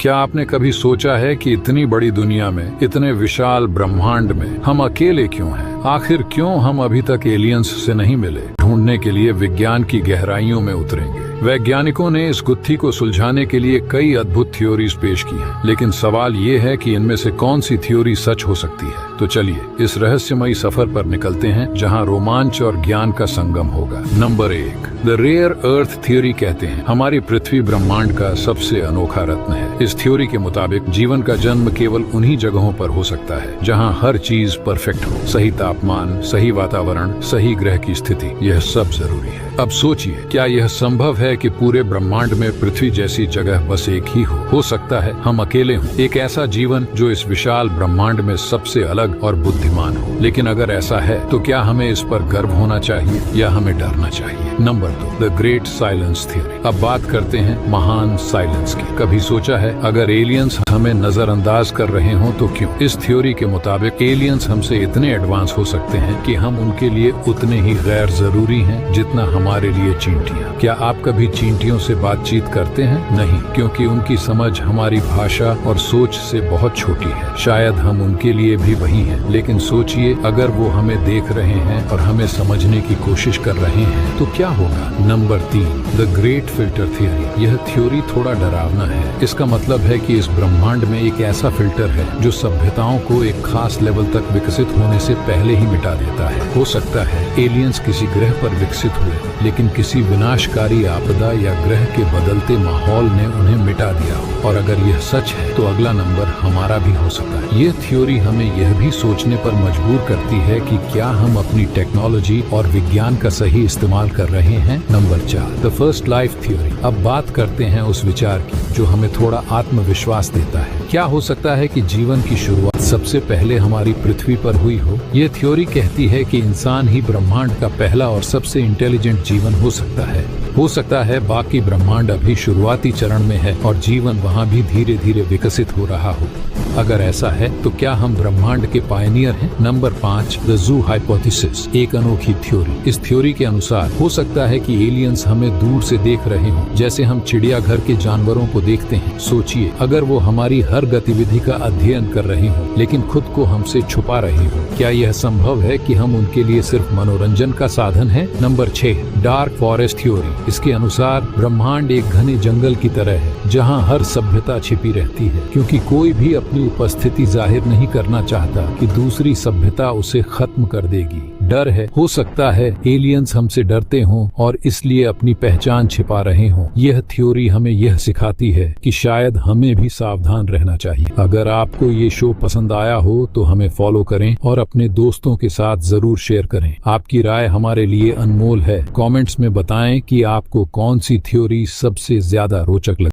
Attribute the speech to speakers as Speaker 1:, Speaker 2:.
Speaker 1: क्या आपने कभी सोचा है कि इतनी बड़ी दुनिया में, इतने विशाल ब्रह्मांड में हम अकेले क्यों हैं? आखिर क्यों हम अभी तक एलियंस से नहीं मिले? ढूंढने के लिए विज्ञान की गहराइयों में उतरेंगे। वैज्ञानिकों ने इस गुत्थी को सुलझाने के लिए कई अद्भुत थ्योरीज पेश की हैं, लेकिन सवाल ये है कि इनमें से कौन सी थ्योरी सच हो सकती है। तो चलिए इस रहस्यमयी सफर पर निकलते हैं, जहां रोमांच और ज्ञान का संगम होगा। Number 1, the rare earth theory कहते हैं हमारी पृथ्वी ब्रह्मांड का सबसे अनोखा रत्न है। इस थ्योरी के मुताबिक जीवन का जन्म केवल उन्हीं जगहों पर हो सकता है जहां हर चीज परफेक्ट हो, सही तापमान, सही वातावरण, सही ग्रह की स्थिति, यह सब जरूरी है। अब सोचिए, क्या यह संभव है कि पूरे ब्रह्मांड में पृथ्वी जैसी जगह बस एक ही हो सकता है हम अकेले हों, एक ऐसा जीवन जो इस विशाल ब्रह्मांड में सबसे अलग और बुद्धिमान हो। लेकिन अगर ऐसा है तो क्या हमें इस पर गर्व होना चाहिए या हमें डरना चाहिए? Number 2, the great silence theory. अब बात करते हैं महान साइलेंस की। कभी सोचा है अगर एलियंस हमें नजरअंदाज कर रहे हों तो क्यों? इस थ्योरी के मुताबिक एलियंस हमसे इतने एडवांस हो सकते हैं कि हम उनके लिए उतने ही गैर जरूरी हैं जितना हमारे लिए चींटियां। क्या आप कभी चींटियों से बातचीत करते हैं? नहीं, क्योंकि उनकी समझ हमारी भाषा और सोच से बहुत छोटी है। शायद हम उनके लिए भी वही हैं, लेकिन सोचिए अगर वो हमें देख रहे हैं और हमें समझने की कोशिश कर रहे हैं तो क्या होगा? Number 3, the great filter theory. यह थ्योरी थोड़ा डरावना है। इसका मतलब है कि इस ब्रह्मांड में एक ऐसा फिल्टर है जो सभ्यताओं को एक खास लेवल तक विकसित होने से पहले ही मिटा देता है। हो सकता है एलियंस किसी ग्रह पर विकसित हुए, लेकिन किसी विनाशकारी आपदा या ग्रह के बदलते माहौल ने उन्हें मिटा दिया हो। और अगर यह सच है तो अगला नंबर हमारा भी हो सकता है। यह थ्योरी हमें यह भी सोचने पर मजबूर करती है कि क्या हम अपनी टेक्नोलॉजी और विज्ञान का सही इस्तेमाल कर रहे हैं। Number 4, the first life theory. अब बात करते हैं उस विचार की जो हमें थोड़ा आत्मविश्वास देता है। क्या हो सकता है कि जीवन की शुरुआत सबसे पहले हमारी पृथ्वी पर हुई हो? यह थ्योरी कहती है कि इंसान ही ब्रह्मांड का पहला और सबसे इंटेलिजेंट जीवन हो सकता है। हो सकता है बाकी ब्रह्मांड अभी शुरुआती चरण में है और जीवन वहाँ भी धीरे धीरे विकसित हो रहा हो। अगर ऐसा है तो क्या हम ब्रह्मांड के पायनियर हैं? Number 5, the zoo hypothesis. एक अनोखी थ्योरी। इस थ्योरी के अनुसार हो सकता है कि एलियंस हमें दूर से देख रहे हों, जैसे हम चिड़ियाघर के जानवरों को देखते हैं। सोचिए अगर वो हमारी हर गतिविधि का अध्ययन कर रहे हों लेकिन खुद को हमसे छुपा रहे हों। क्या यह संभव है कि हम उनके लिए सिर्फ मनोरंजन का साधन है? Number 6, dark forest theory. इसके अनुसार ब्रह्मांड एक घने जंगल की तरह है जहाँ हर सभ्यता छिपी रहती है, क्योंकि कोई भी अपनी उपस्थिति जाहिर नहीं करना चाहता कि दूसरी सभ्यता उसे खत्म कर देगी। डर है, हो सकता है एलियंस हमसे डरते हों और इसलिए अपनी पहचान छिपा रहे हों। यह थ्योरी हमें यह सिखाती है कि शायद हमें भी सावधान रहना चाहिए। अगर आपको ये शो पसंद आया हो तो हमें फॉलो करें और अपने दोस्तों के साथ जरूर शेयर करें। आपकी राय हमारे लिए अनमोल है। कमेंट्स में बताएं कि आपको कौन सी थ्योरी सबसे ज्यादा रोचक लगी।